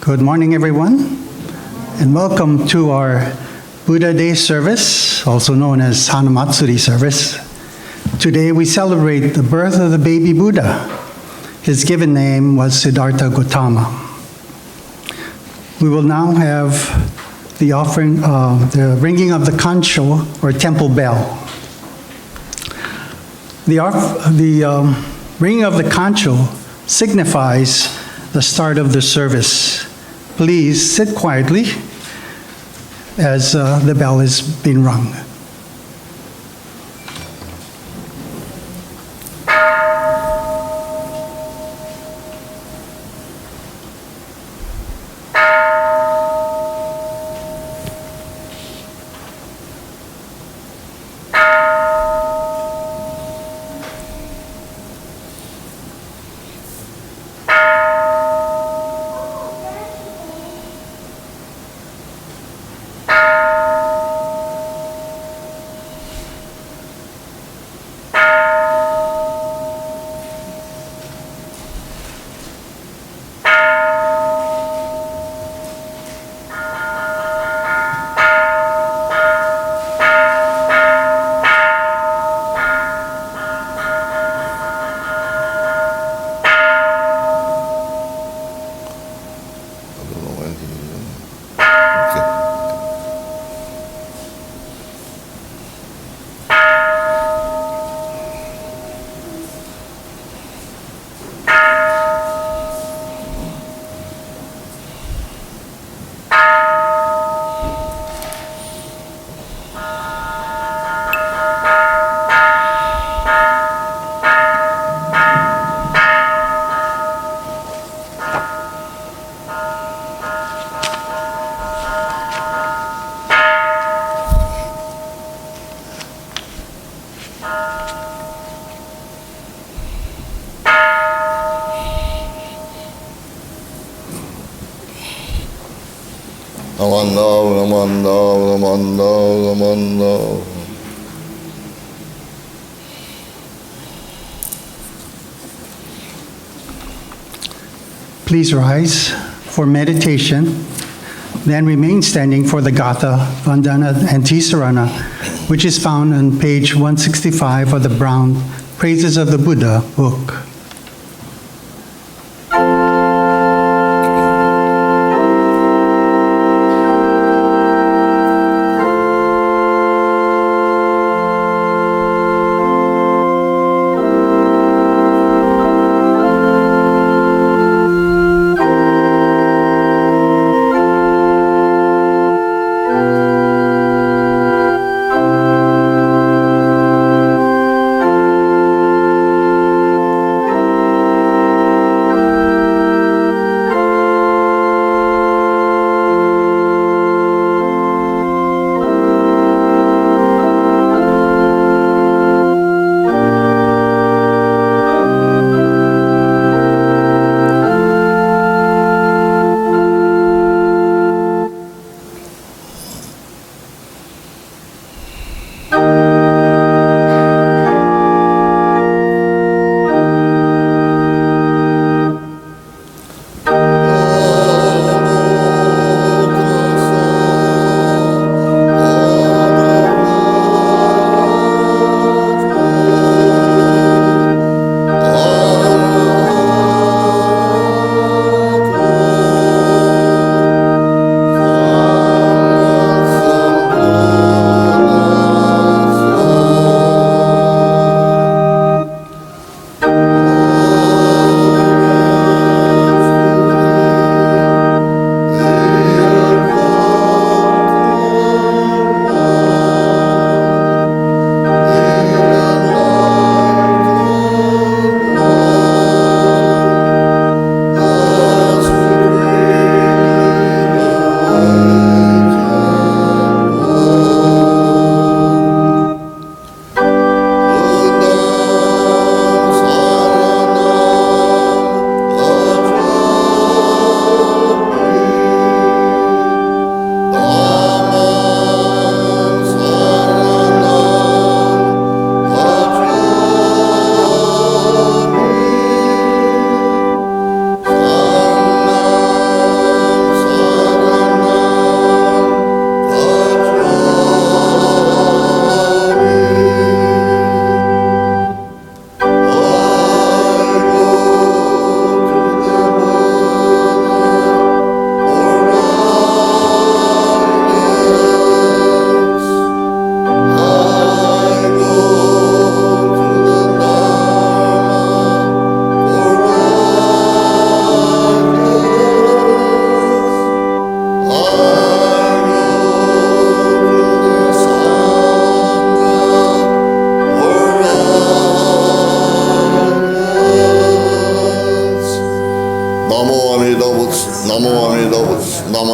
Good morning, everyone, and welcome to our Buddha Day service, also known as Hana Matsuri service. Today we celebrate the birth of the baby Buddha. His given name was Siddhartha Gautama. We will now have the offering, the ringing of the kansho, or temple bell. The ringing of the kansho signifies the start of the service. Please sit quietly as the bell is being rung. Please rise for meditation, then remain standing for the Gatha, Vandana Ti-Sarana, which is found on page 165 of the brown Praises of the Buddha book.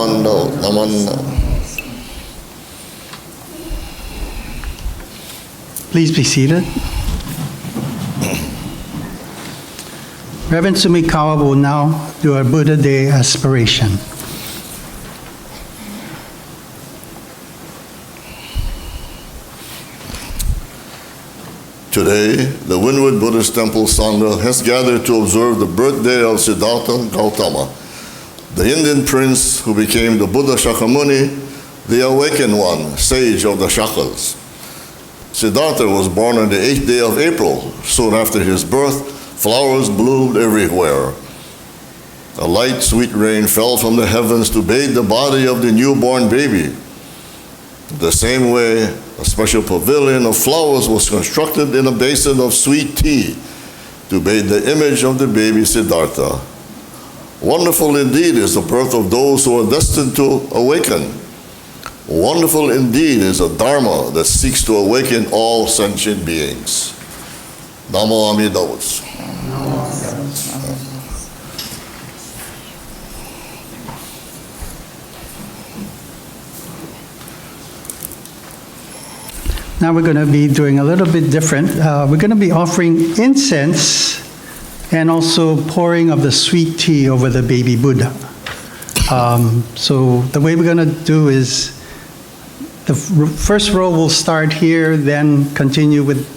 Namando. Please be seated. Reverend Sumikawa will now do our Buddha Day aspiration. Today, the Windward Buddhist Temple Sangha has gathered to observe the birthday of Siddhartha Gautama, the Indian prince who became the Buddha Shakyamuni, the awakened one, sage of the Shakas. Siddhartha was born on the 8th day of April. Soon after his birth, flowers bloomed everywhere. A light, sweet rain fell from the heavens to bathe the body of the newborn baby. The same way, a special pavilion of flowers was constructed in a basin of sweet tea to bathe the image of the baby Siddhartha. Wonderful indeed is the birth of those who are destined to awaken. Wonderful indeed is a Dharma that seeks to awaken all sentient beings. Namo Amida Butsu. Now we're going to be doing a little bit different. We're going to be offering incense and also pouring of the sweet tea over the baby Buddha. So the way we're going to do is the first row will start here, then continue with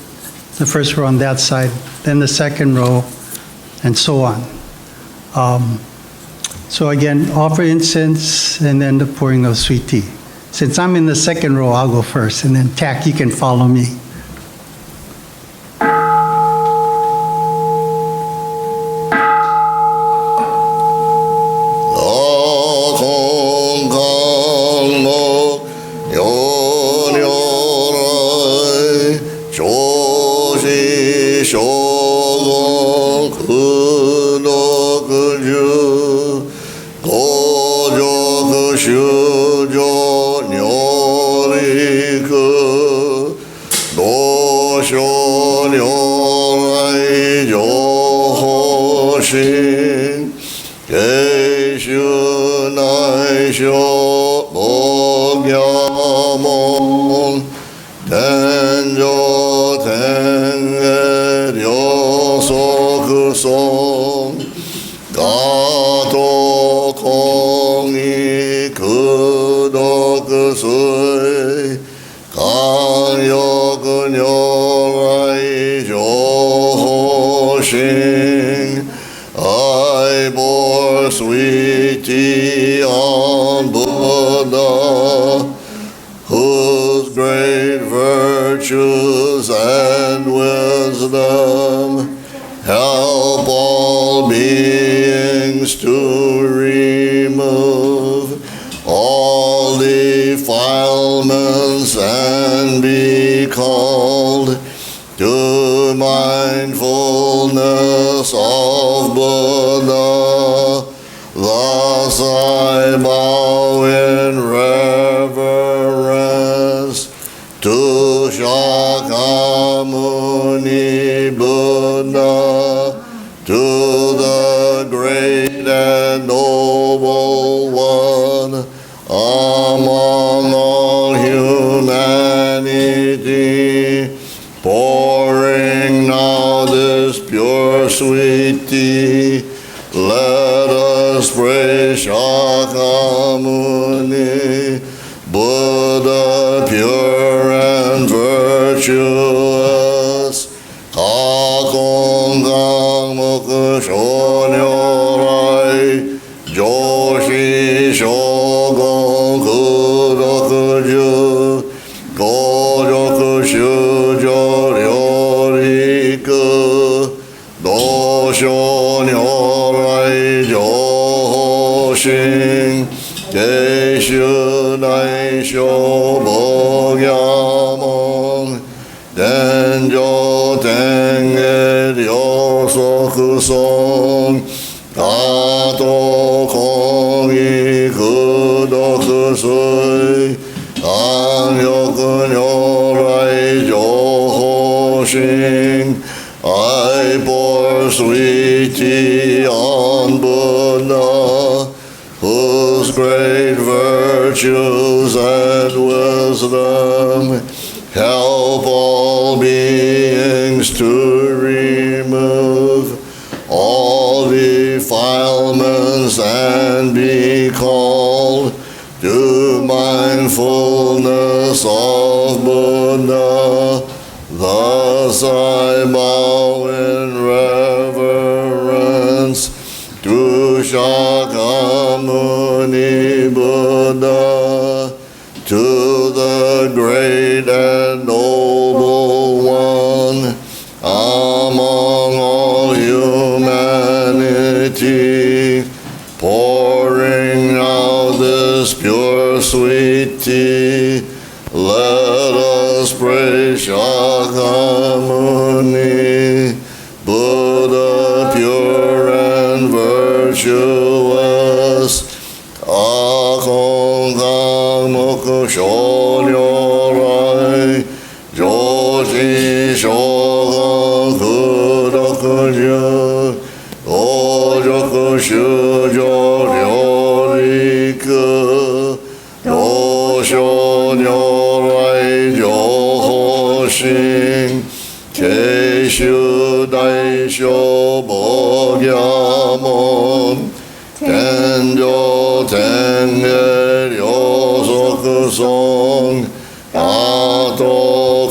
the first row on that side, then the second row, and so on. So again, offer incense and then the pouring of sweet tea. Since I'm in the second row, I'll go first, and then Tak, you can follow me. I pour sweet tea on Buddha, whose great virtues and wisdom, help all beings to remove all defilements and be called to mindfulness of Buddha. Thus I bow in reverence to Shakyamuni Buddha, to the great and noble one among all humanity, pouring out this pure sweet tea. Let us pray Shakyamuni, Buddha pure and virtuous, Akong Kanmoku Shonyorai, Joji Shogun Kudokuju, Ojoku Shujo Ryoriku, Dosho Nyorai Johoshin, Keishu Daisho Bogyamon, Tenjo Tenge Ryosoku Song, Ato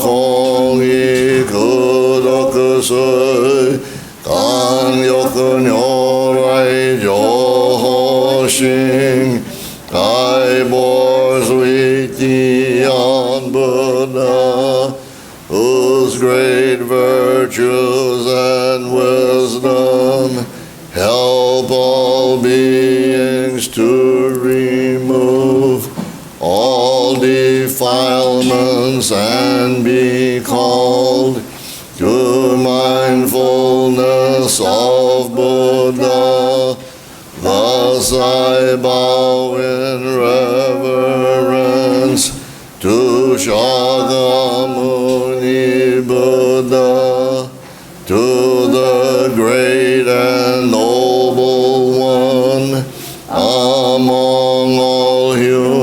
Kongi Kudoku Sui, Kanyoku Nyorai Johoshin, I bore sweet tea on Buddha, whose great virtues and wisdom help all beings to remove all defilements and be called to mindfulness of Buddha. Thus I bow in reverence to Shakyamuni Buddha, to the great and noble one among all humanity,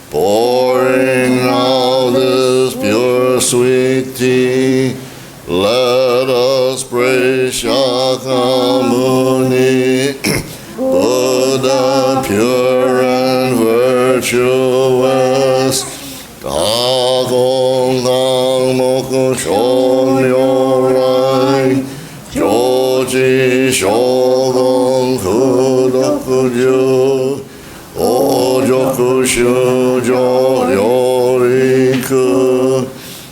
pouring out this pure sweet tea. Let us pray Shakyamuni, Buddha pure and virtuous, Akong Kanmoku Shonyorai, Joji Shogun Kudokuju, Ojoku Shujo Ryoriku,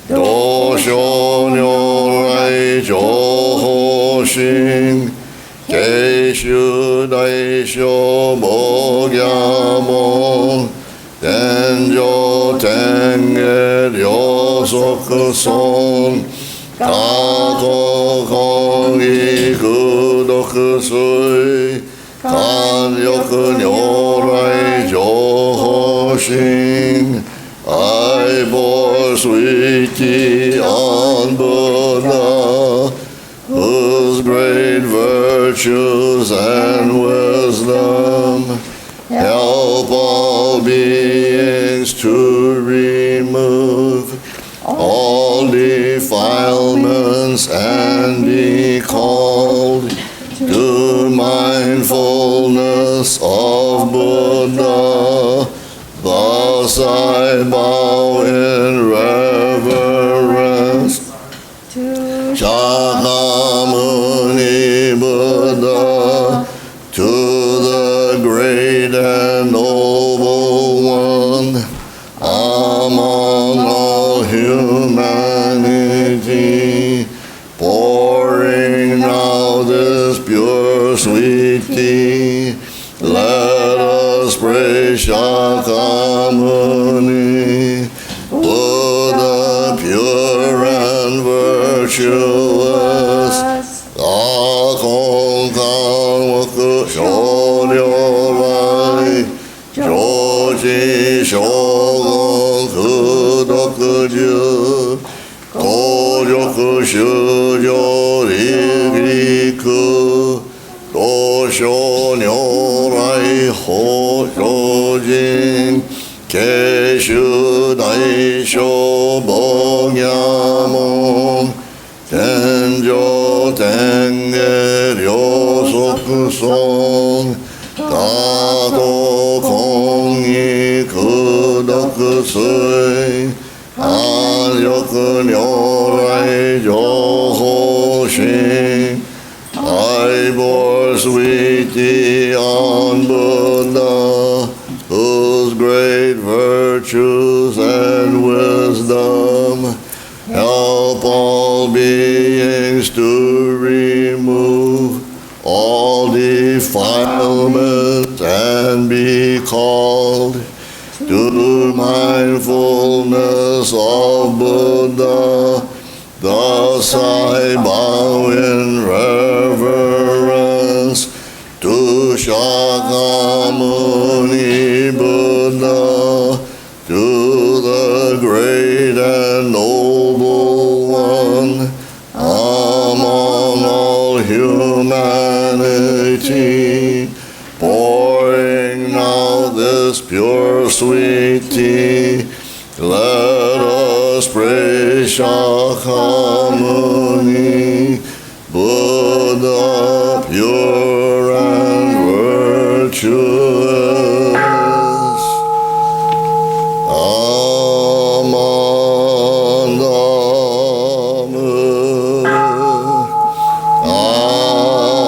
Dosho Nyorai Johoshin, Keishu Daisho Bogyamon, Tenjo Tenge Ryosoku Son, Kato Kongi Kudoku Sui, Kanyoku Nyorai Johoshin, I bore sweet tea on Buddha, whose great virtues and wisdom help all beings to remove all defilements and be called to mindfulness of Buddha. Thus I bow in reverence to Shakyamuni Buddha, to the great and noble one among all humanity, pouring out this pure sweet tea. Let us pray Shakyamuni, Buddha pure and virtuous, Akong Kanmoku Shonyorai, Joji Shogun Kudokuju, Kojoku Shujo Ryoriku, Dosho Nyorai ほ精進慶州大小母nhà môn天上天下両足尊大道公義功徳水安力如来情報心I bore sweetie on Buddha, whose great virtues and wisdom help all beings to remove all defilements and be called to mindfulness of Buddha. Thus I bow in reverence to Shakyamuni Buddha, to the great and noble one among all humanity, pouring now this pure sweet tea. Let us praise Shakyamuni Buddha, pure and virtuous. Amandamu, Amandamu,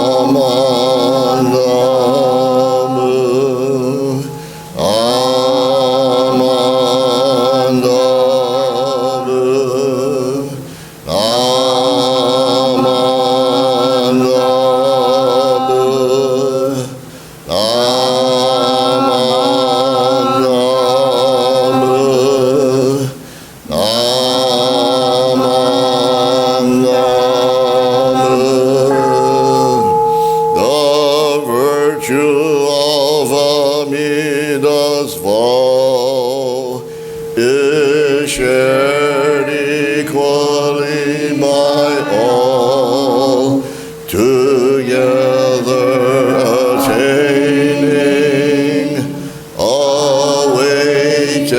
shared equally by all, together attaining awakened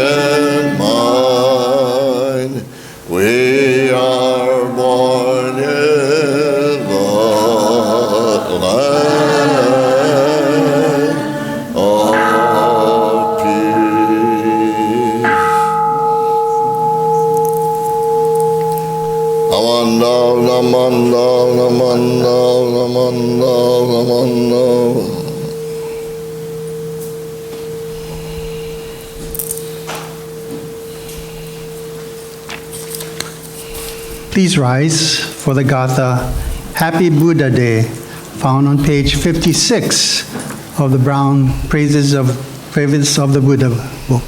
mind. We are born in the land of peace. Namanda, namanda, namanda, namanda. Please rise for the Gatha Happy Buddha Day, found on page 56 of the Brown Praises of the Buddha book.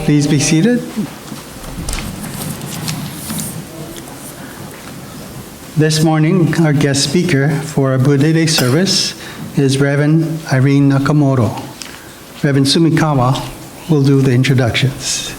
Please be seated. This morning, our guest speaker for our Buddha Day service is Reverend Irene Nakamoto. Reverend Sumikawa will do the introductions.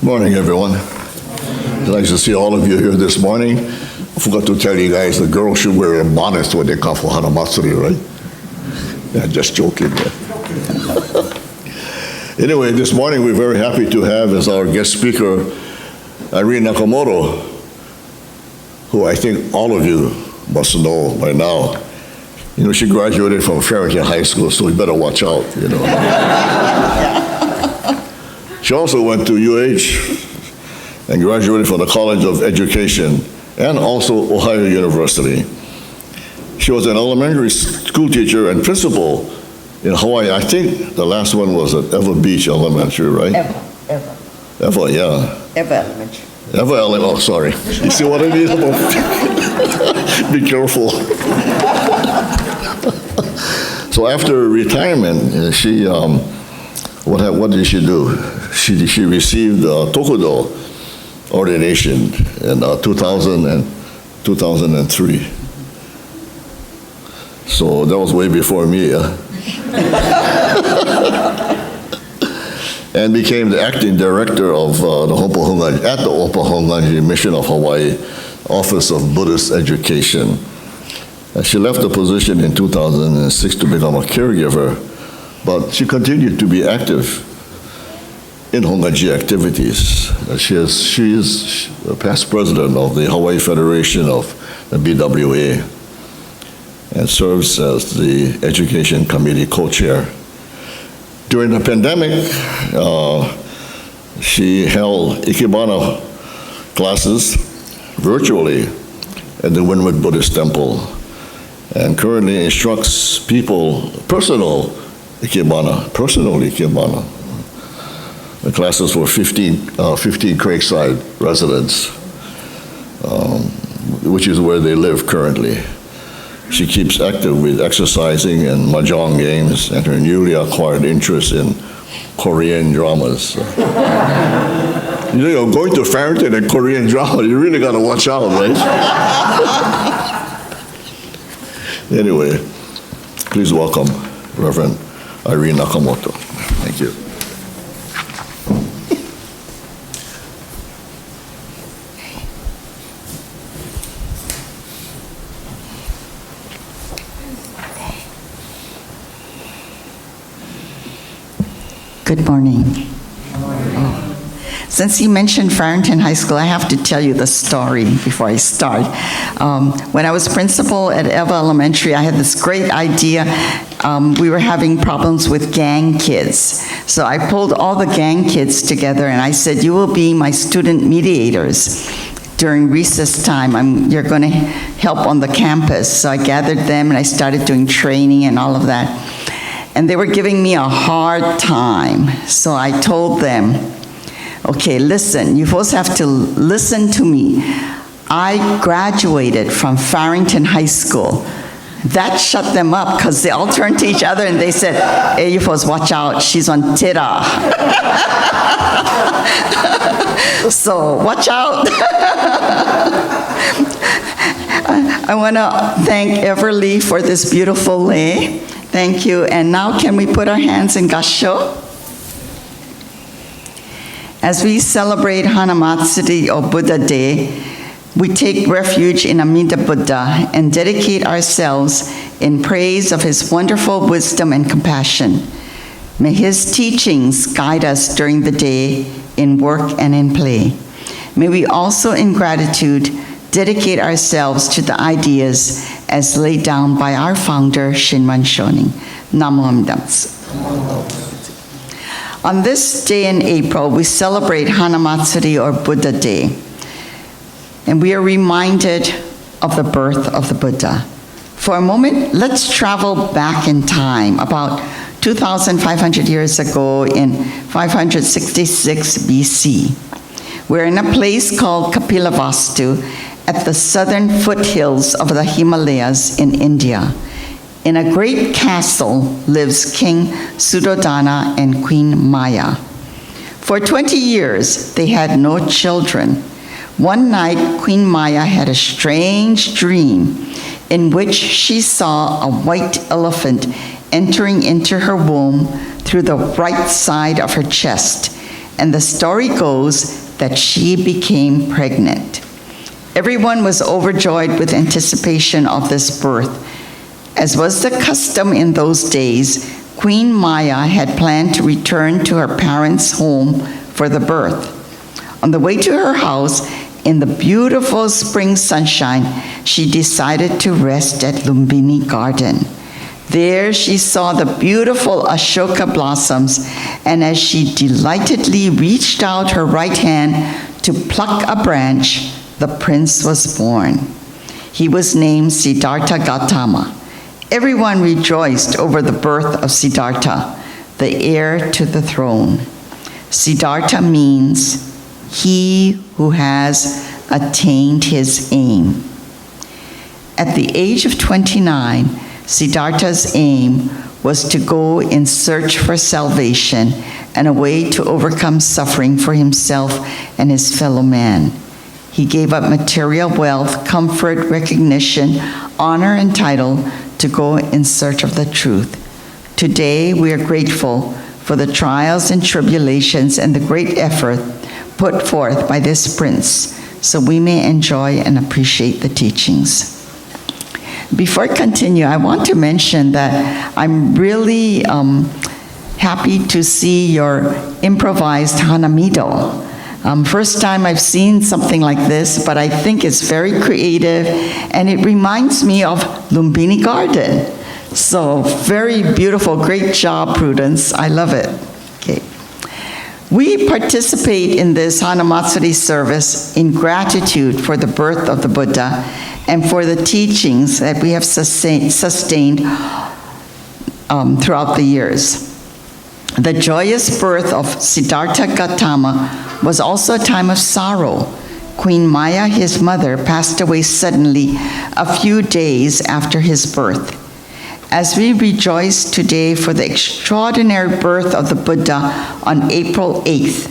Morning, everyone. It's nice to see all of you here this morning. I forgot to tell you guys, the girls should wear a bonnet when they come for Hanamatsuri, right? Yeah, just joking. Yeah. Anyway, this morning we're very happy to have as our guest speaker Irene Nakamoto, who I think all of you must know by now. You know, she graduated from Farrington High School, so you better watch out, you know. She also went to UH and graduated from the College of Education and also Ohio University. She was an elementary school teacher and principal in Hawaii. I think the last one was at Ever Beach Elementary, right? Ever, yeah. Ever Elementary. Ever Elementary, oh, sorry. You see what I mean? Be careful. So after retirement, she, what did she do? She received Tokudo ordination in 2000 and 2003. So that was way before me. And became the acting director of the Honganji Mission of Hawaii Office of Buddhist Education. She left the position in 2006 to become a caregiver, but she continued to be active in Honganji activities. She is a past president of the Hawaii Federation of the BWA and serves as the Education Committee co-chair. During the pandemic, she held Ikebana classes virtually at the Windward Buddhist Temple and currently instructs people personal Ikebana. The classes for 15 Craigside residents, which is where they live currently. She keeps active with exercising and mahjong games and her newly acquired interest in Korean dramas. You know, going to Farrington and Korean drama, you really got to watch out, right? Anyway, please welcome Reverend Irene Nakamoto. Thank you. Good morning. Since you mentioned Farrington High School, I have to tell you the story before I start. When I was principal at Eva Elementary, I had this great idea. We were having problems with gang kids. So I pulled all the gang kids together and I said, you will be my student mediators. During recess time, you're going to help on the campus. So I gathered them and I started doing training and all of that. And they were giving me a hard time. So I told them, okay, listen, you folks have to listen to me. I graduated from Farrington High School. That shut them up because they all turned to each other and they said, hey, you folks, watch out, she's on Tira. So watch out. I want to thank Everly for this beautiful lei. Thank you. And now can we put our hands in kansho? As we celebrate Hanamatsuri or Buddha Day, we take refuge in Amida Buddha and dedicate ourselves in praise of his wonderful wisdom and compassion. May his teachings guide us during the day in work and in play. May we also, in gratitude, dedicate ourselves to the ideas as laid down by our founder, Shin Shonin. Namo Amida. On this day in April, we celebrate Hanamatsuri or Buddha Day. And we are reminded of the birth of the Buddha. For a moment, let's travel back in time, about 2,500 years ago in 566 BC. We're in a place called Kapilavastu, at the southern foothills of the Himalayas in India. In a great castle lives King Suddhodana and Queen Maya. For 20 years, they had no children. One night, Queen Maya had a strange dream in which she saw a white elephant entering into her womb through the right side of her chest, and the story goes that she became pregnant. Everyone was overjoyed with anticipation of this birth. As was the custom in those days, Queen Maya had planned to return to her parents' home for the birth. On the way to her house, in the beautiful spring sunshine, she decided to rest at Lumbini Garden. There she saw the beautiful Ashoka blossoms, and as she delightedly reached out her right hand to pluck a branch, the prince was born. He was named Siddhartha Gautama. Everyone rejoiced over the birth of Siddhartha, the heir to the throne. Siddhartha means he who has attained his aim. At the age of 29, Siddhartha's aim was to go in search for salvation and a way to overcome suffering for himself and his fellow man. He gave up material wealth, comfort, recognition, honor, and title to go in search of the truth. Today, we are grateful for the trials and tribulations and the great effort put forth by this prince, so we may enjoy and appreciate the teachings. Before I continue, I want to mention that I'm really happy to see your improvised hanamido. First time I've seen something like this, but I think it's very creative, and it reminds me of Lumbini Garden. So very beautiful, great job, Prudence. I love it. Okay. We participate in this Hanamatsuri service in gratitude for the birth of the Buddha and for the teachings that we have sustained throughout the years. The joyous birth of Siddhartha Gautama was also a time of sorrow. Queen Maya, his mother, passed away suddenly a few days after his birth. As we rejoice today for the extraordinary birth of the Buddha on April 8th,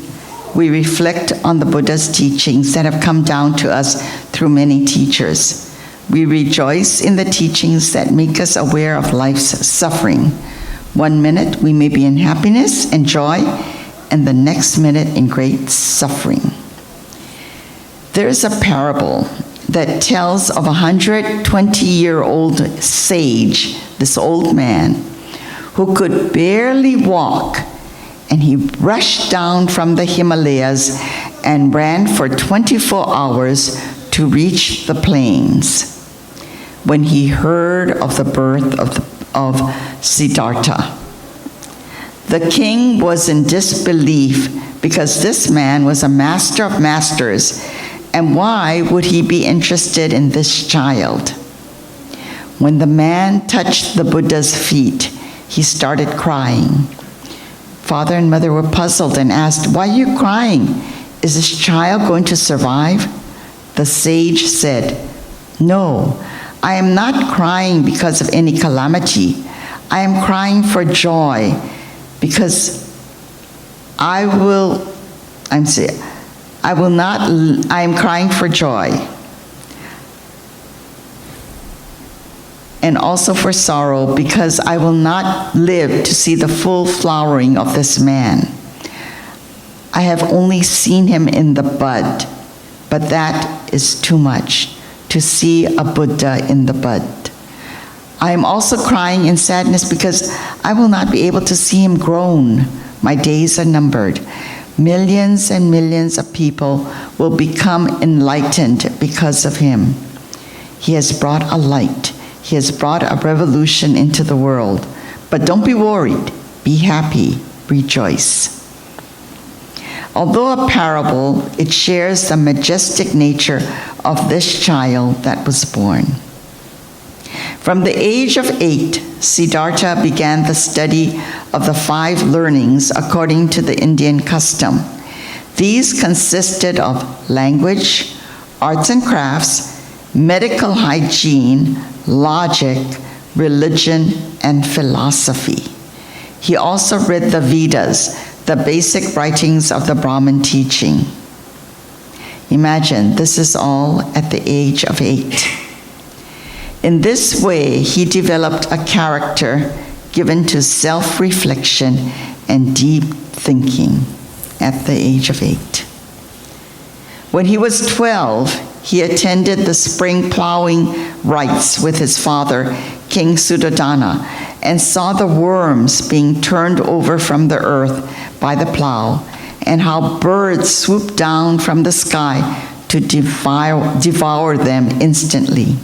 we reflect on the Buddha's teachings that have come down to us through many teachers. We rejoice in the teachings that make us aware of life's suffering. 1 minute we may be in happiness and joy, and the next minute in great suffering. There is a parable that tells of a 120-year-old sage, this old man, who could barely walk, and he rushed down from the Himalayas and ran for 24 hours to reach the plains. When he heard of the birth of Siddhartha, the king was in disbelief because this man was a master of masters, and why would he be interested in this child? When the man touched the Buddha's feet, he started crying. Father and mother were puzzled and asked, "Why are you crying? Is this child going to survive?" The sage said, "No, I am not crying because of any calamity. I am crying for joy because I am crying for joy and also for sorrow because I will not live to see the full flowering of this man. I have only seen him in the bud, but that is too much to see a Buddha in the bud. I am also crying in sadness because I will not be able to see him grown. My days are numbered. Millions and millions of people will become enlightened because of him. He has brought a light. He has brought a revolution into the world. But don't be worried. Be happy. Rejoice." Although a parable, it shares the majestic nature of this child that was born. From the age of 8, Siddhartha began the study of the 5 learnings according to the Indian custom. These consisted of language, arts and crafts, medical hygiene, logic, religion, and philosophy. He also read the Vedas, the basic writings of the Brahmin teaching. Imagine, this is all at the age of 8. In this way, he developed a character given to self-reflection and deep thinking at the age of 8. When he was 12, he attended the spring plowing rites with his father, King Suddhodana, and saw the worms being turned over from the earth by the plow, and how birds swooped down from the sky to devour them instantly.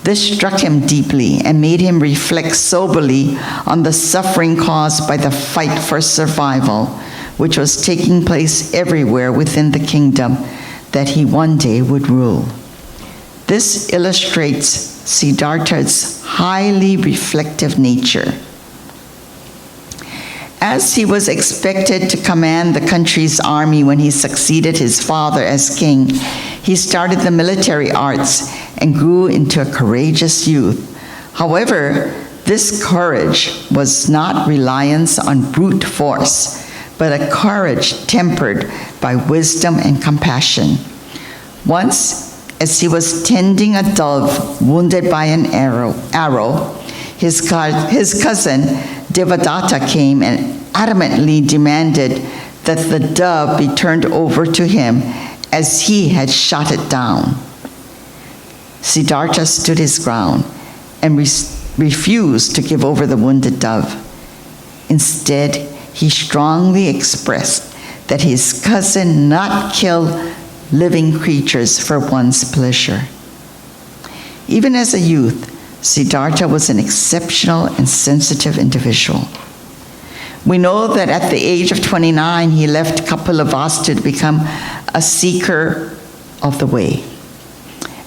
This struck him deeply and made him reflect soberly on the suffering caused by the fight for survival, which was taking place everywhere within the kingdom that he one day would rule. This illustrates Siddhartha's highly reflective nature. As he was expected to command the country's army when he succeeded his father as king, he started the military arts and grew into a courageous youth. However, this courage was not reliance on brute force, but a courage tempered by wisdom and compassion. Once, as he was tending a dove wounded by an arrow, his cousin Devadatta came and adamantly demanded that the dove be turned over to him as he had shot it down. Siddhartha stood his ground and refused to give over the wounded dove. Instead, he strongly expressed that his cousin not kill living creatures for one's pleasure. Even as a youth, Siddhartha was an exceptional and sensitive individual. We know that at the age of 29, he left Kapilavastu to become a seeker of the way.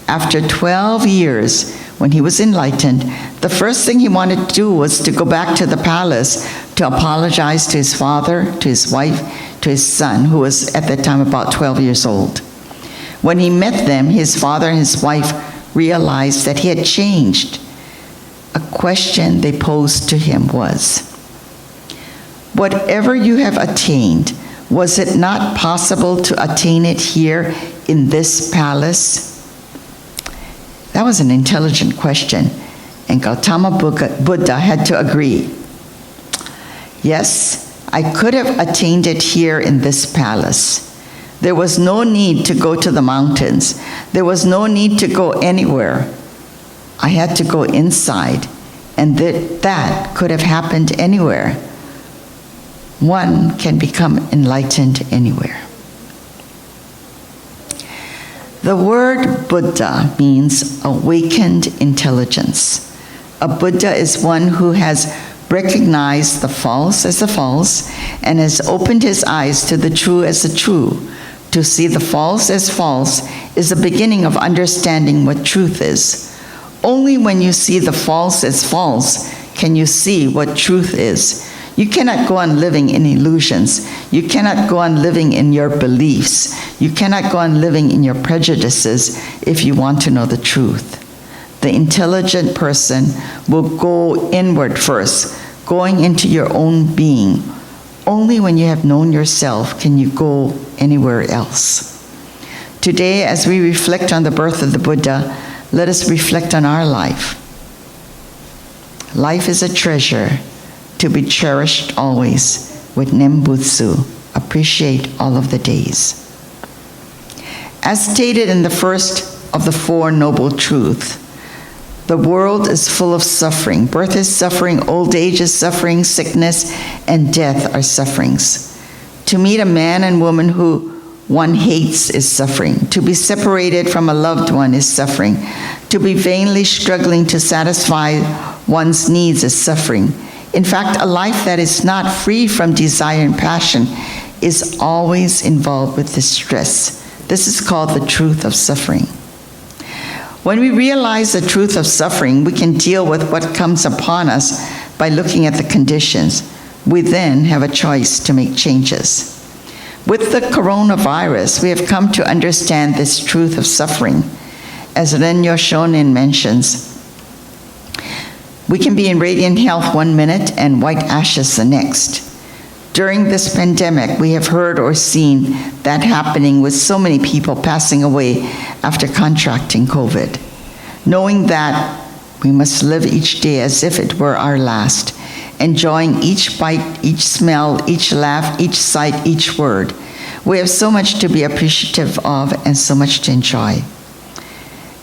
After 12 years, when he was enlightened, the first thing he wanted to do was to go back to the palace to apologize to his father, to his wife, to his son, who was at that time about 12 years old. When he met them, his father and his wife realized that he had changed. A question they posed to him was, "Whatever you have attained, was it not possible to attain it here in this palace?" That was an intelligent question, and Gautama Buddha had to agree. Yes, I could have attained it here in this palace. There was no need to go to the mountains. There was no need to go anywhere. I had to go inside, and that could have happened anywhere. One can become enlightened anywhere. The word Buddha means awakened intelligence. A Buddha is one who has recognized the false as the false and has opened his eyes to the true as the true. To see the false as false is the beginning of understanding what truth is. Only when you see the false as false can you see what truth is. You cannot go on living in illusions. You cannot go on living in your beliefs. You cannot go on living in your prejudices if you want to know the truth. The intelligent person will go inward first, going into your own being. Only when you have known yourself can you go anywhere else. Today, as we reflect on the birth of the Buddha, let us reflect on our life. Life is a treasure to be cherished always with Nembutsu. Appreciate all of the days. As stated in the first of the Four Noble Truths, the world is full of suffering. Birth is suffering, old age is suffering, sickness and death are sufferings. To meet a man and woman who one hates is suffering. To be separated from a loved one is suffering. To be vainly struggling to satisfy one's needs is suffering. In fact, a life that is not free from desire and passion is always involved with distress. This is called the truth of suffering. When we realize the truth of suffering, we can deal with what comes upon us by looking at the conditions. We then have a choice to make changes. With the coronavirus, we have come to understand this truth of suffering. As Renyo Shonin mentions, we can be in radiant health 1 minute and white ashes the next. During this pandemic, we have heard or seen that happening with so many people passing away after contracting COVID. Knowing that, we must live each day as if it were our last, enjoying each bite, each smell, each laugh, each sight, each word. We have so much to be appreciative of and so much to enjoy.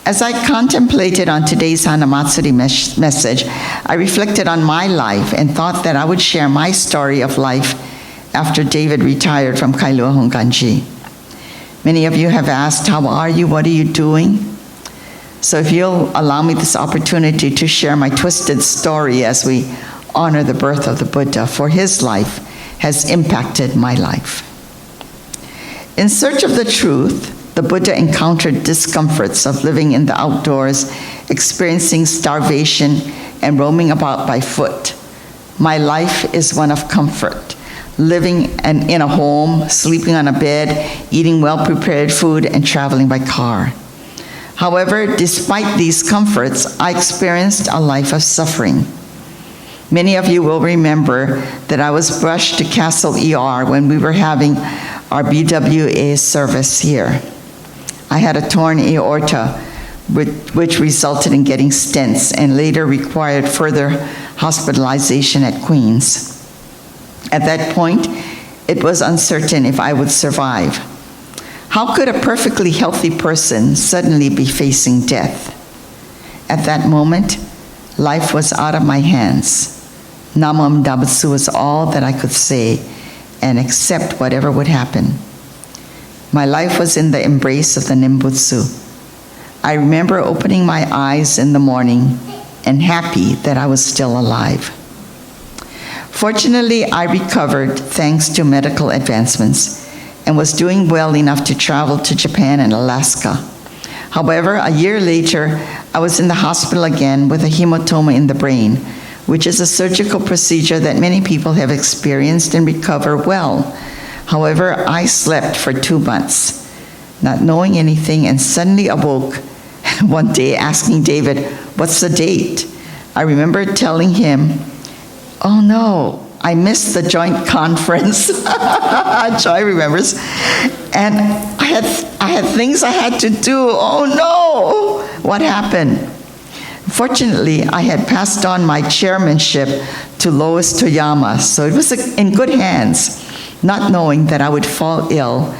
As I contemplated on today's Hanamatsuri message, I reflected on my life and thought that I would share my story of life after David retired from Kailua Honganji. Many of you have asked, how are you? What are you doing? So if you'll allow me this opportunity to share my twisted story as we honor the birth of the Buddha, for his life has impacted my life. In search of the truth, the Buddha encountered discomforts of living in the outdoors, experiencing starvation, and roaming about by foot. My life is one of comfort, living in a home, sleeping on a bed, eating well-prepared food, and traveling by car. However, despite these comforts, I experienced a life of suffering. Many of you will remember that I was rushed to Castle ER when we were having our BWA service here. I had a torn aorta, which resulted in getting stents and later required further hospitalization at Queens. At that point, it was uncertain if I would survive. How could a perfectly healthy person suddenly be facing death? At that moment, life was out of my hands. Namam Nembutsu was all that I could say and accept whatever would happen. My life was in the embrace of the Nembutsu. I remember opening my eyes in the morning and happy that I was still alive. Fortunately, I recovered thanks to medical advancements and was doing well enough to travel to Japan and Alaska. However, a year later, I was in the hospital again with a hematoma in the brain, which is a surgical procedure that many people have experienced and recover well. However, I slept for 2 months, not knowing anything, and suddenly awoke one day asking David, "What's the date?" I remember telling him, "Oh no, I missed the joint conference." Joy remembers. And I had things I had to do. Oh no, what happened? Fortunately, I had passed on my chairmanship to Lois Toyama, so it was in good hands, not knowing that I would fall ill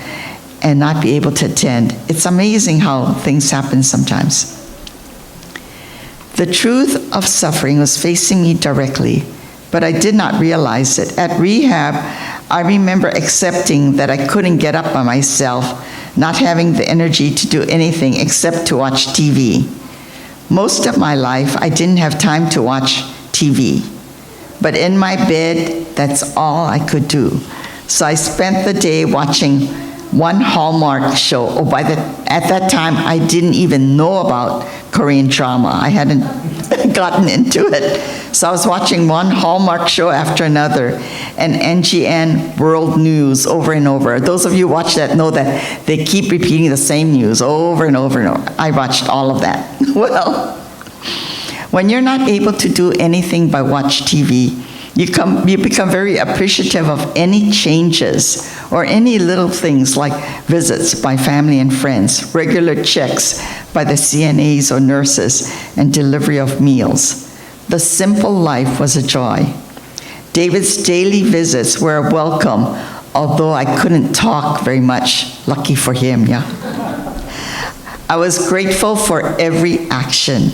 and not be able to attend. It's amazing how things happen sometimes. The truth of suffering was facing me directly, but I did not realize it. At rehab, I remember accepting that I couldn't get up by myself, not having the energy to do anything except to watch TV. Most of my life, I didn't have time to watch TV. But in my bed, that's all I could do. So I spent the day watching one Hallmark show. At that time, I didn't even know about Korean drama. I hadn't gotten into it. So I was watching one Hallmark show after another, and NGN World News over and over. Those of you who watch that know that they keep repeating the same news over and over and over. I watched all of that. Well, when you're not able to do anything but watch TV, you become very appreciative of any changes or any little things like visits by family and friends, regular checks by the CNAs or nurses, and delivery of meals. The simple life was a joy. David's daily visits were a welcome, although I couldn't talk very much. Lucky for him, yeah. I was grateful for every action,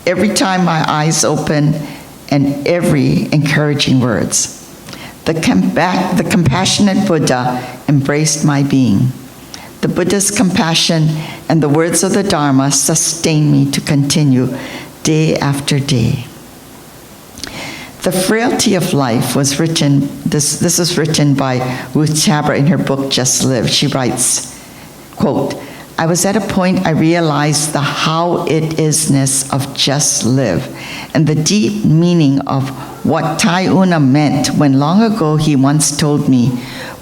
every time my eyes opened, and every encouraging words. The compassionate Buddha embraced my being. The Buddha's compassion and the words of the Dharma sustained me to continue day after day. The frailty of life was written, this is written by Ruth Chabra in her book, Just Live. She writes, quote, "I was at a point I realized the how-it-isness of just live and the deep meaning of what Tai Una meant when long ago he once told me,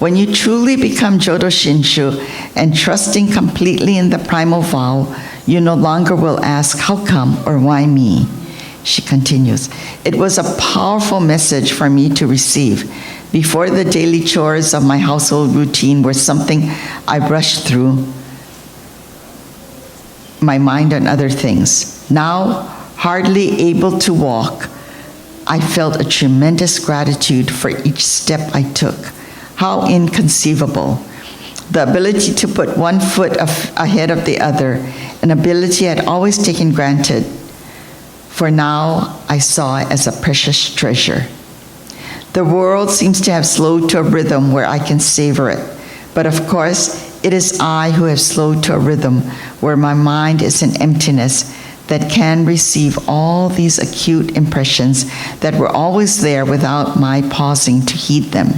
When you truly become Jodo Shinshu and trusting completely in the primal vow, you no longer will ask, how come or why me? She continues, it was a powerful message for me to receive. Before, the daily chores of my household routine were something I rushed through my mind on other things. Now, hardly able to walk, I felt a tremendous gratitude for each step I took. How inconceivable. The ability to put one foot ahead of the other, an ability I'd always taken granted, for now I saw it as a precious treasure. The world seems to have slowed to a rhythm where I can savor it. But of course, it is I who have slowed to a rhythm where my mind is in emptiness that can receive all these acute impressions that were always there without my pausing to heed them.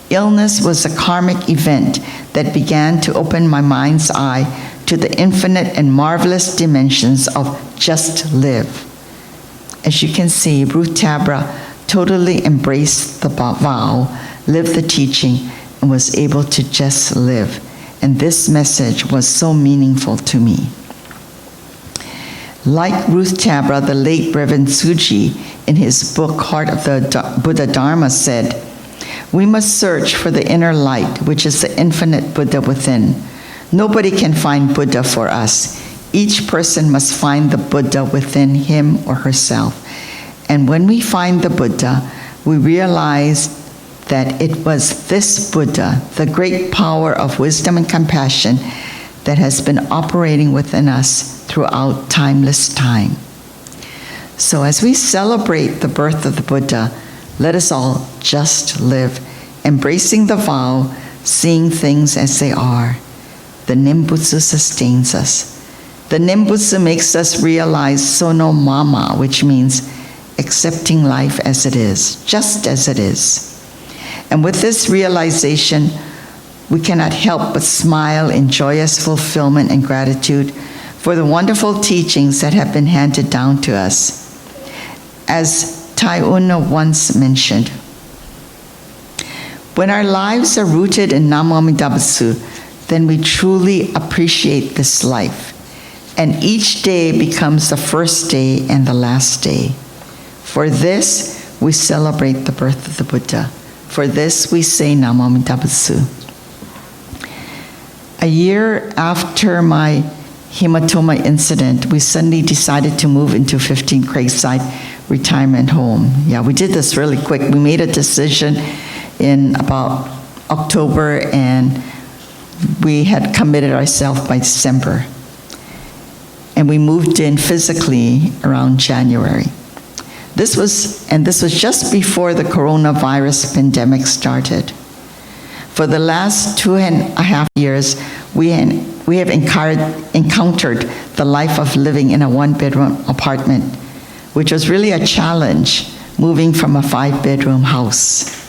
Illness was a karmic event that began to open my mind's eye to the infinite and marvelous dimensions of just live. As you can see, Ruth Tabra totally embraced the vow, lived the teaching, and was able to just live. And this message was so meaningful to me. Like Ruth Tabra, the late Reverend Tsuji, in his book, Heart of the Buddha Dharma, said, we must search for the inner light, which is the infinite Buddha within. Nobody can find Buddha for us. Each person must find the Buddha within him or herself. And when we find the Buddha, we realize that it was this Buddha, the great power of wisdom and compassion, that has been operating within us throughout timeless time. So as we celebrate the birth of the Buddha, let us all just live, embracing the vow, seeing things as they are. The Nembutsu sustains us. The Nembutsu makes us realize sono mama, which means accepting life as it is, just as it is. And with this realization, we cannot help but smile in joyous fulfillment and gratitude for the wonderful teachings that have been handed down to us. As Tai Una once mentioned, when our lives are rooted in Namo Amida Butsu, then we truly appreciate this life. And each day becomes the first day and the last day. For this, we celebrate the birth of the Buddha. For this, we say Namo Amida Butsu. A year after my hematoma incident, we suddenly decided to move into 15 Craigside retirement home. Yeah, we did this really quick. We made a decision in about October, and we had committed ourselves by December. And we moved in physically around January. This was just before the coronavirus pandemic started. For the last 2.5 years, we have encountered the life of living in a one-bedroom apartment, which was really a challenge, moving from a 5-bedroom house.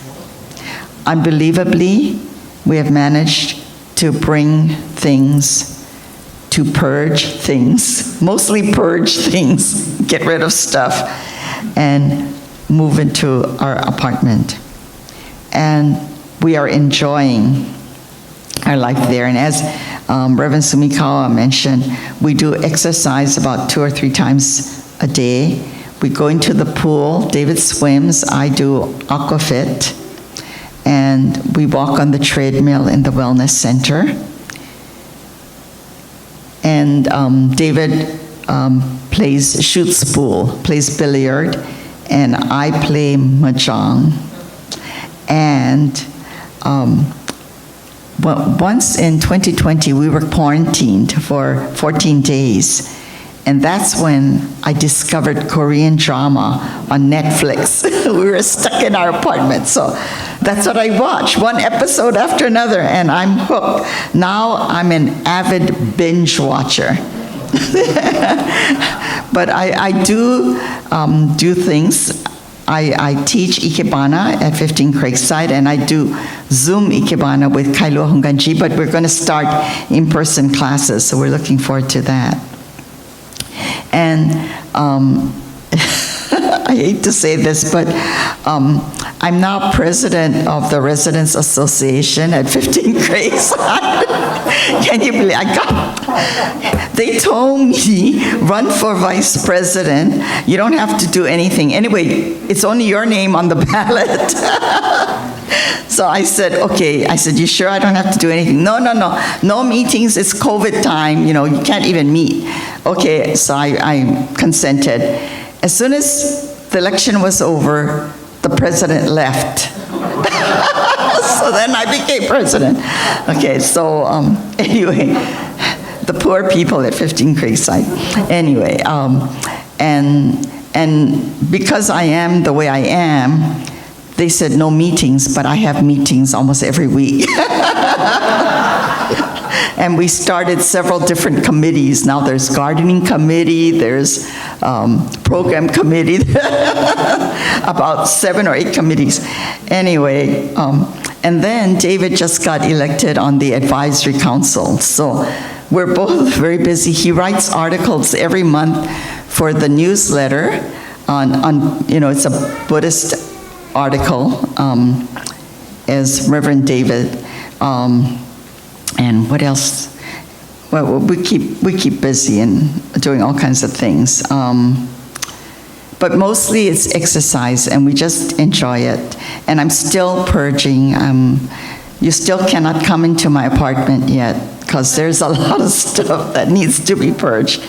Unbelievably, we have managed to bring things, to purge things, mostly purge things, get rid of stuff, and move into our apartment. And we are enjoying our life there. And as Reverend Sumikawa mentioned, we do exercise about 2 or 3 times a day. We go into the pool. David swims. I do aquafit. And we walk on the treadmill in the wellness center. And David shoots pool, plays billiard, and I play mahjong. And once in 2020, we were quarantined for 14 days. And that's when I discovered Korean drama on Netflix. We were stuck in our apartment, so that's what I watch, one episode after another, and I'm hooked. Now I'm an avid binge watcher. But I do things. I teach Ikebana at 15 Craigside, and I do Zoom Ikebana with Kailua Honganji, but we're going to start in-person classes, so we're looking forward to that. And I hate to say this, but I'm now president of the Residents Association at 15 Grace. Can you believe they told me, run for vice president. You don't have to do anything. Anyway, it's only your name on the ballot. So I said, okay. I said, you sure I don't have to do anything? No. No meetings. It's COVID time. You can't even meet. Okay, so I consented. As soon as the election was over, the president left. So then I became president. Okay, so anyway, the poor people at 15 Creekside. Anyway, and because I am the way I am, they said no meetings, but I have meetings almost every week. And we started several different committees. Now there's gardening committee, there's program committee, about 7 or 8 committees. Anyway, and then David just got elected on the advisory council. So we're both very busy. He writes articles every month for the newsletter on it's a Buddhist article, as Reverend David. And what else? Well, we keep busy and doing all kinds of things. But mostly it's exercise, and we just enjoy it. And I'm still purging. You still cannot come into my apartment yet, because there's a lot of stuff that needs to be purged.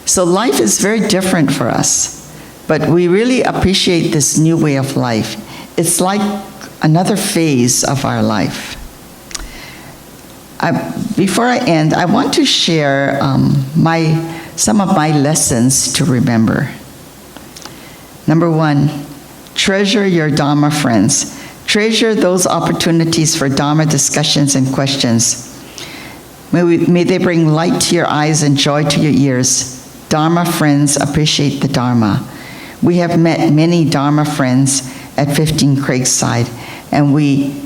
So life is very different for us, but we really appreciate this new way of life. It's like another phase of our life. Before I end, I want to share some of my lessons to remember. Number 1, treasure your Dharma friends. Treasure those opportunities for Dharma discussions and questions. May they bring light to your eyes and joy to your ears. Dharma friends appreciate the Dharma. We have met many Dharma friends at 15 Craigside, and we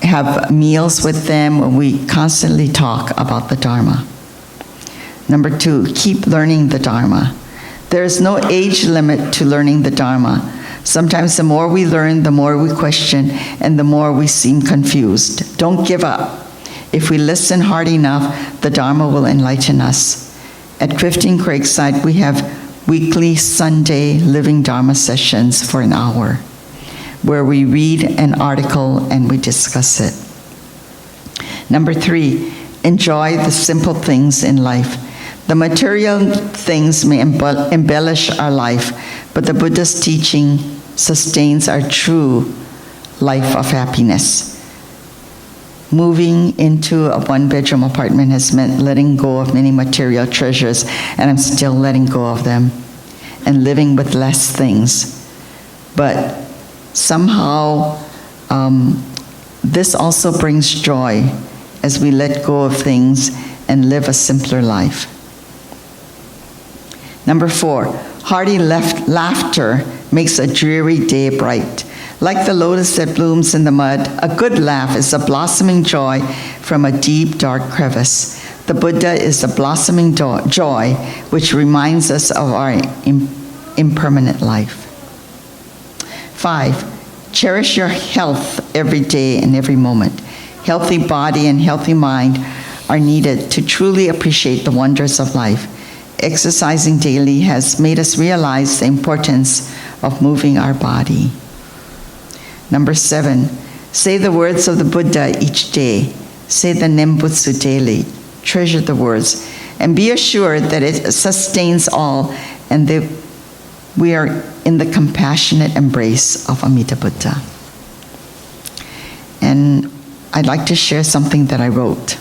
have meals with them, and we constantly talk about the Dharma. Number 2, keep learning the Dharma. There is no age limit to learning the Dharma. Sometimes the more we learn, the more we question, and the more we seem confused. Don't give up. If we listen hard enough, the Dharma will enlighten us. At 15 Craigside, we have weekly Sunday living Dharma sessions for an hour, where we read an article and we discuss it. Number 3, enjoy the simple things in life. The material things may embellish our life, but the Buddha's teaching sustains our true life of happiness. Moving into a one-bedroom apartment has meant letting go of many material treasures, and I'm still letting go of them, and living with less things. But somehow, this also brings joy as we let go of things and live a simpler life. Number 4, hearty laughter makes a dreary day bright. Like the lotus that blooms in the mud, a good laugh is a blossoming joy from a deep, dark crevice. The Buddha is the blossoming joy which reminds us of our impermanent life. 5, cherish your health every day and every moment. Healthy body and healthy mind are needed to truly appreciate the wonders of life. Exercising daily has made us realize the importance of moving our body. Number 7, say the words of the Buddha each day. Say the Nembutsu daily. Treasure the words, and be assured that it sustains all, and that we are in the compassionate embrace of Amida Buddha. And I'd like to share something that I wrote.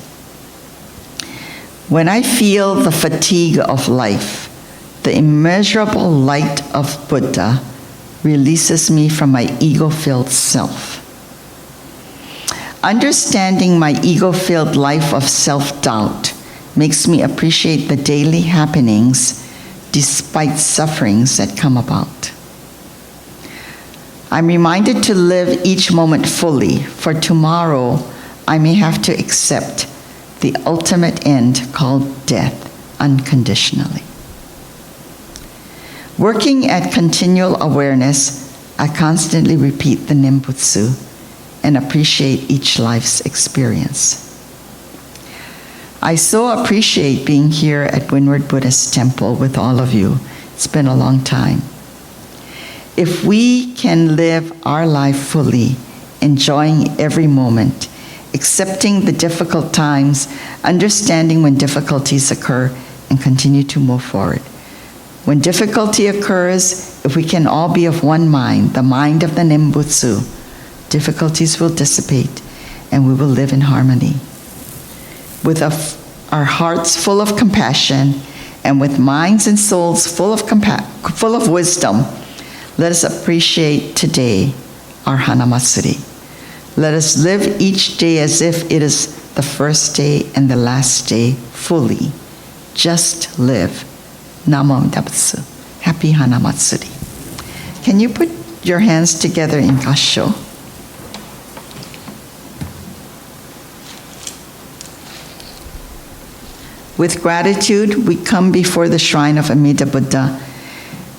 When I feel the fatigue of life, the immeasurable light of Buddha releases me from my ego-filled self. Understanding my ego-filled life of self-doubt makes me appreciate the daily happenings despite sufferings that come about. I'm reminded to live each moment fully, for tomorrow I may have to accept the ultimate end called death unconditionally. Working at continual awareness, I constantly repeat the Nembutsu and appreciate each life's experience. I so appreciate being here at Windward Buddhist Temple with all of you. It's been a long time. If we can live our life fully, enjoying every moment, accepting the difficult times, understanding when difficulties occur, and continue to move forward. When difficulty occurs, if we can all be of one mind, the mind of the Nembutsu, difficulties will dissipate and we will live in harmony. With our hearts full of compassion and with minds and souls full of wisdom, let us appreciate today our Hanamatsuri. Let us live each day as if it is the first day and the last day fully. Just live. Namo Nembutsu. Happy Hanamatsuri. Can you put your hands together in kansho? With gratitude, we come before the shrine of Amida Buddha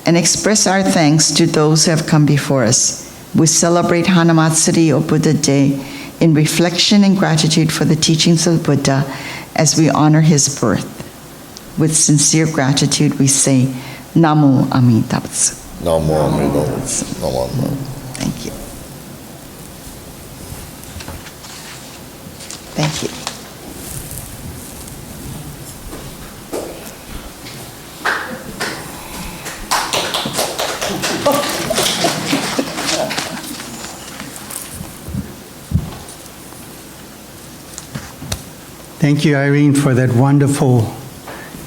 and express our thanks to those who have come before us. We celebrate Hanamatsuri or Buddha Day in reflection and gratitude for the teachings of Buddha as we honor his birth. With sincere gratitude, we say, Namo Amida Butsu. Namo Amida Butsu. Namo Amida. Thank you. Thank you. Thank you, Irene, for that wonderful,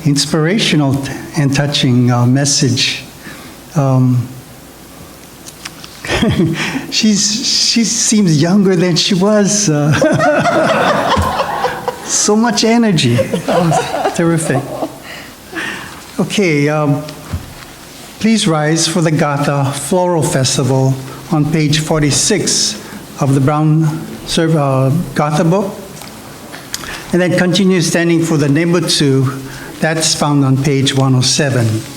inspirational and touching message. She seems younger than she was. So much energy. Terrific. Okay, please rise for the Gatha Floral Festival on page 46 of the Brown Gatha book. And then continue standing for the Nembutsu. That's found on page 107.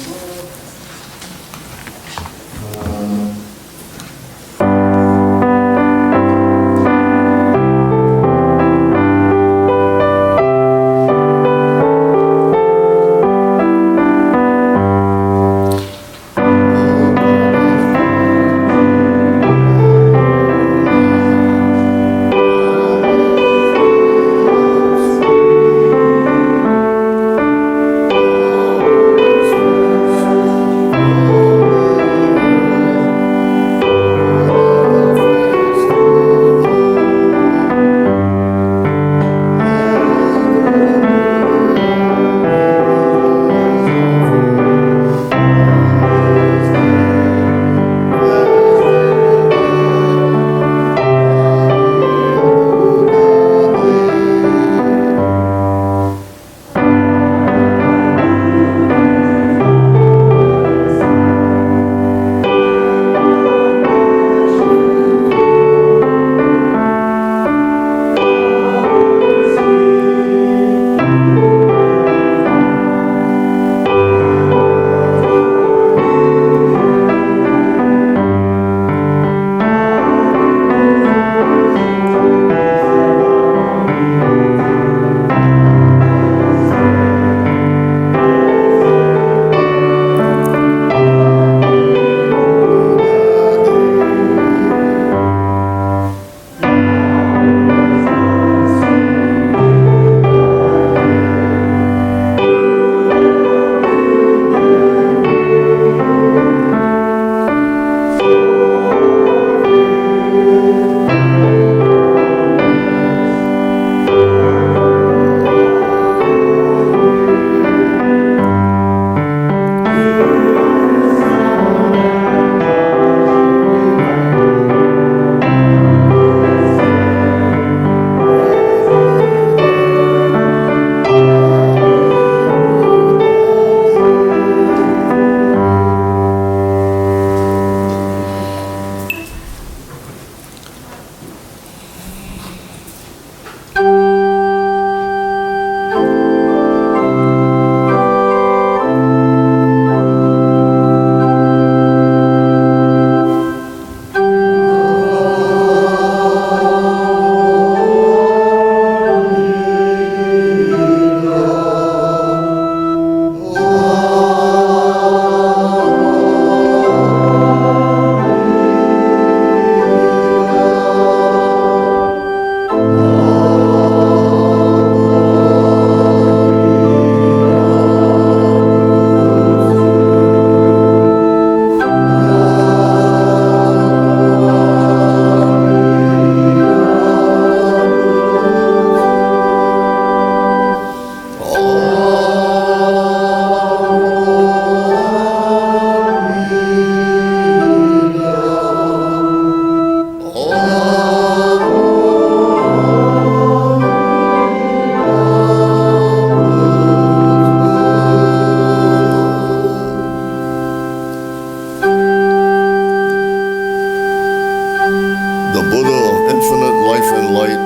life and light,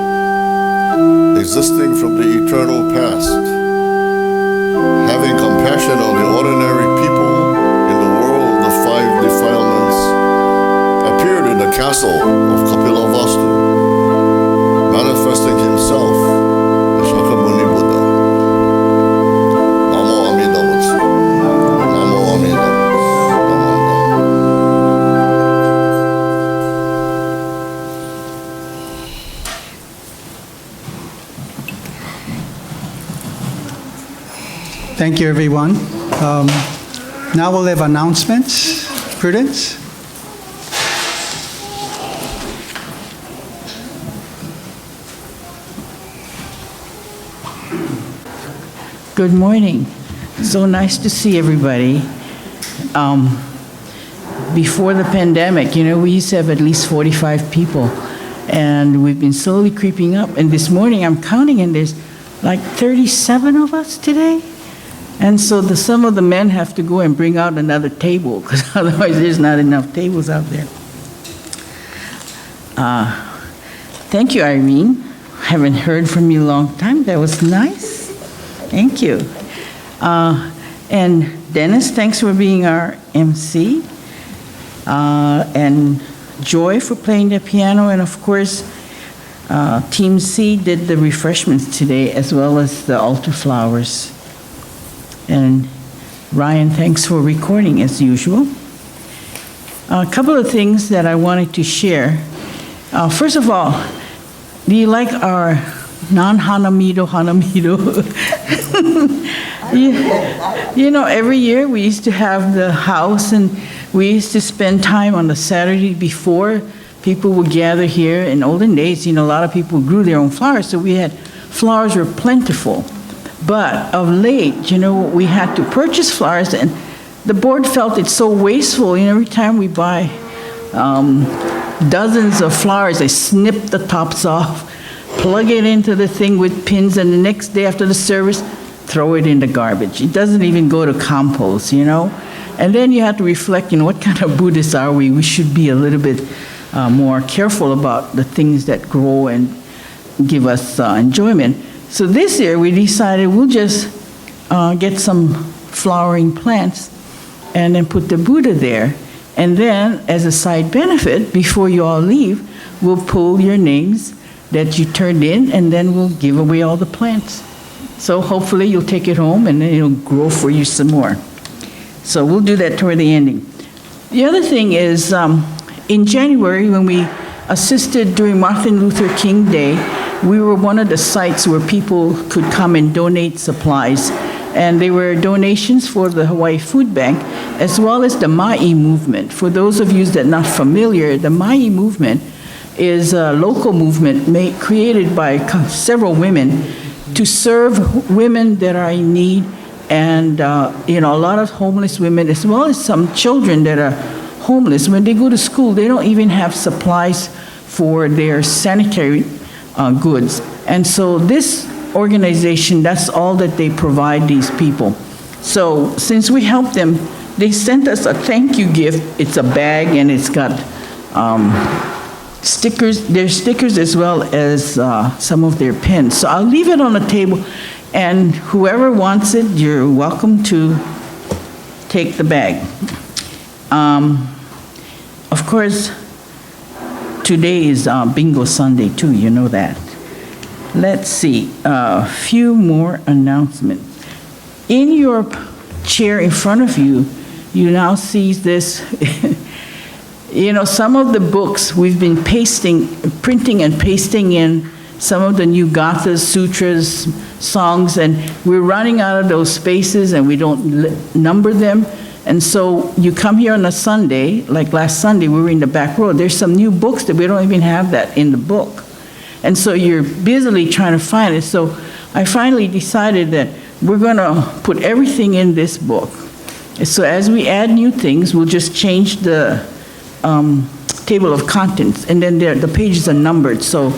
existing from the eternal past, having compassion on the ordinary people in the world of the five defilements, appeared in the castle of Kapilavastu, manifesting himself as Shakyamuni Buddha. Namo Amida Butsu. Namo Amida Thank you, everyone. Now we'll have announcements. Prudence? Good morning. So nice to see everybody. Before the pandemic, we used to have at least 45 people, and we've been slowly creeping up. And this morning, I'm counting, and there's like 37 of us today. And so some of the men have to go and bring out another table, because otherwise there's not enough tables out there. Thank you, Irene. Haven't heard from you a long time. That was nice. Thank you. And Dennis, thanks for being our MC. And Joy for playing the piano. And of course, Team C did the refreshments today, as well as the altar flowers. And Ryan, thanks for recording as usual. A couple of things that I wanted to share. First of all, do you like our non-Hanamido? Every year we used to have the house, and we used to spend time on the Saturday before. People would gather here. In olden days, a lot of people grew their own flowers, so flowers were plentiful. But of late, we had to purchase flowers, and the board felt it's so wasteful. Every time we buy dozens of flowers, they snip the tops off, plug it into the thing with pins, and the next day after the service, throw it in the garbage. It doesn't even go to compost, And then you have to reflect, what kind of Buddhists are we? We should be a little bit more careful about the things that grow and give us enjoyment. So this year we decided we'll just get some flowering plants and then put the Buddha there. And then as a side benefit, before you all leave, we'll pull your names that you turned in, and then we'll give away all the plants. So hopefully you'll take it home and then it'll grow for you some more. So we'll do that toward the ending. The other thing is, in January, when we assisted during Martin Luther King Day, we were one of the sites where people could come and donate supplies. And they were donations for the Hawaii Food Bank, as well as the Ma'i movement. For those of you that are not familiar, the Ma'i movement is a local movement created by several women to serve women that are in need, and a lot of homeless women, as well as some children that are homeless. When they go to school, they don't even have supplies for their sanitary goods. And so this organization, that's all that they provide these people. So since we helped them, they sent us a thank you gift. It's a bag, and it's got stickers. There's stickers as well as some of their pens. So I'll leave it on the table, and whoever wants it, you're welcome to take the bag. Of course, today is Bingo Sunday too, you know that. Let's see, a few more announcements. In your chair in front of you, you now see this, some of the books we've been printing and pasting in some of the new Gathas, Sutras, songs, and we're running out of those spaces and we don't number them. And so you come here on a Sunday, like last Sunday, we were in the back row. There's some new books that we don't even have that in the book. And so you're busily trying to find it. So I finally decided that we're going to put everything in this book. So as we add new things, we'll just change the table of contents. And then the pages are numbered, so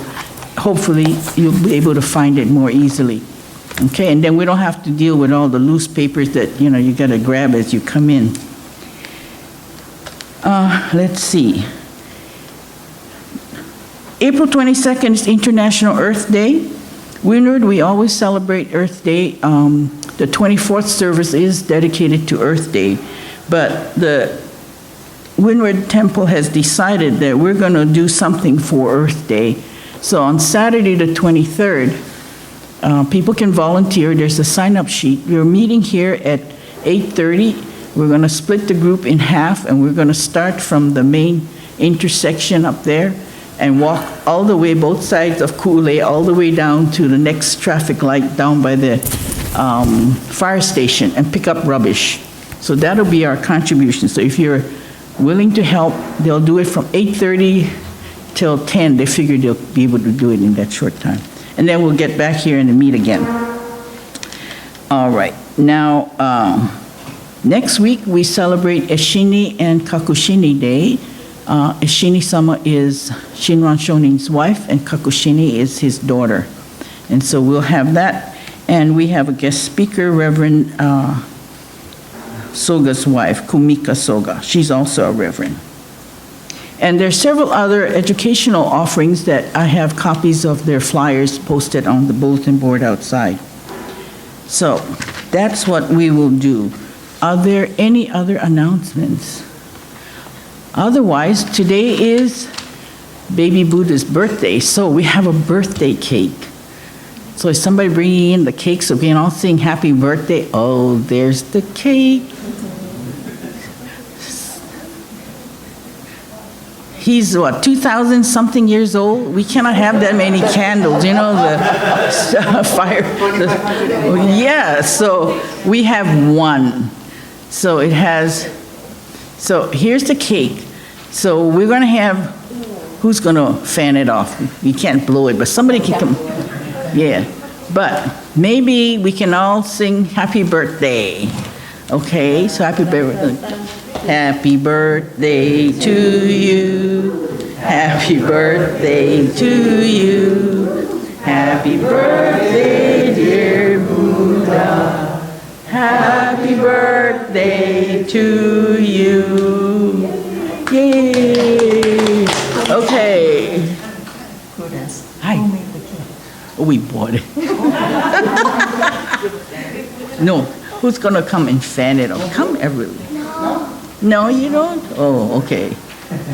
hopefully you'll be able to find it more easily. Okay, and then we don't have to deal with all the loose papers that, you got to grab as you come in. Let's see. April 22nd is International Earth Day. Windward, we always celebrate Earth Day. The 24th service is dedicated to Earth Day, but the Windward Temple has decided that we're going to do something for Earth Day. So on Saturday the 23rd, people can volunteer. There's a sign-up sheet. We're meeting here at 8:30. We're going to split the group in half, and we're going to start from the main intersection up there and walk all the way, both sides of Ku'ule, all the way down to the next traffic light down by the fire station and pick up rubbish. So that'll be our contribution. So if you're willing to help, they'll do it from 8:30 till 10. They figure they'll be able to do it in that short time. And then we'll get back here and meet again. All right. Now, next week we celebrate Eshini and Kakushini Day. Eshini-sama is Shinran Shonin's wife, and Kakushini is his daughter. And so we'll have that. And we have a guest speaker, Reverend Soga's wife, Kumika Soga. She's also a reverend. And there are several other educational offerings that I have copies of their flyers posted on the bulletin board outside. So that's what we will do. Are there any other announcements? Otherwise, today is Baby Buddha's birthday, so we have a birthday cake. So is somebody bringing in the cake so we can all sing happy birthday? Oh, there's the cake. He's what, 2,000 something years old? We cannot have that many candles, you know, the fire. Yeah, so we have one. So it has, so here's the cake. So we're gonna have, who's gonna fan it off? We can't blow it, but somebody can come. Yeah, but maybe we can all sing happy birthday. Okay, so happy birthday. Happy birthday to you. Happy birthday to you. Happy birthday, dear Buddha. Happy birthday to you. Yay. Okay. Hi. Oh, we bought it. No, who's gonna come and fan it up? Come, everyone. No, you don't? Oh, okay.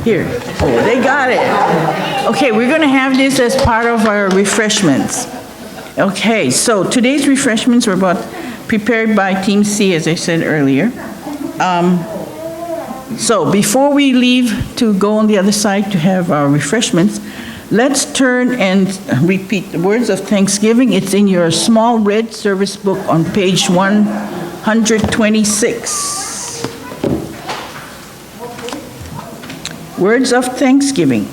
Here. Oh, they got it. Okay, we're gonna have this as part of our refreshments. Okay, so today's refreshments were prepared by Team C, as I said earlier. So before we leave to go on the other side to have our refreshments, let's turn and repeat the words of thanksgiving. It's in your small red service book on page 126. Words of thanksgiving.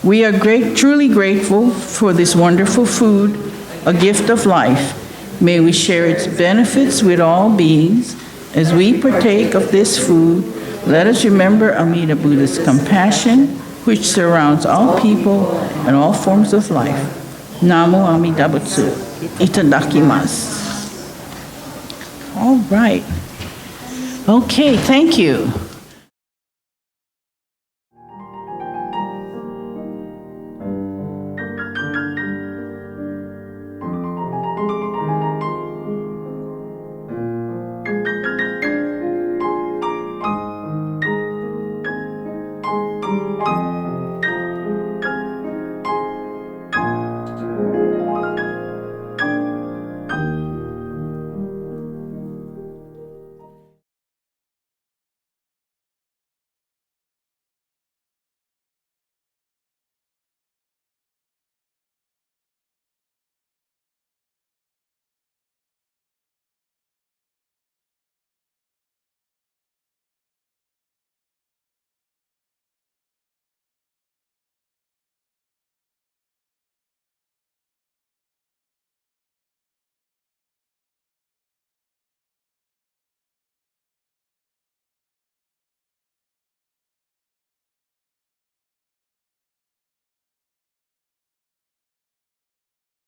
We are truly grateful for this wonderful food, a gift of life. May we share its benefits with all beings. As we partake of this food, let us remember Amida Buddha's compassion, which surrounds all people and all forms of life. Namo Amida Butsu. Itadakimasu. All right. Okay, thank you.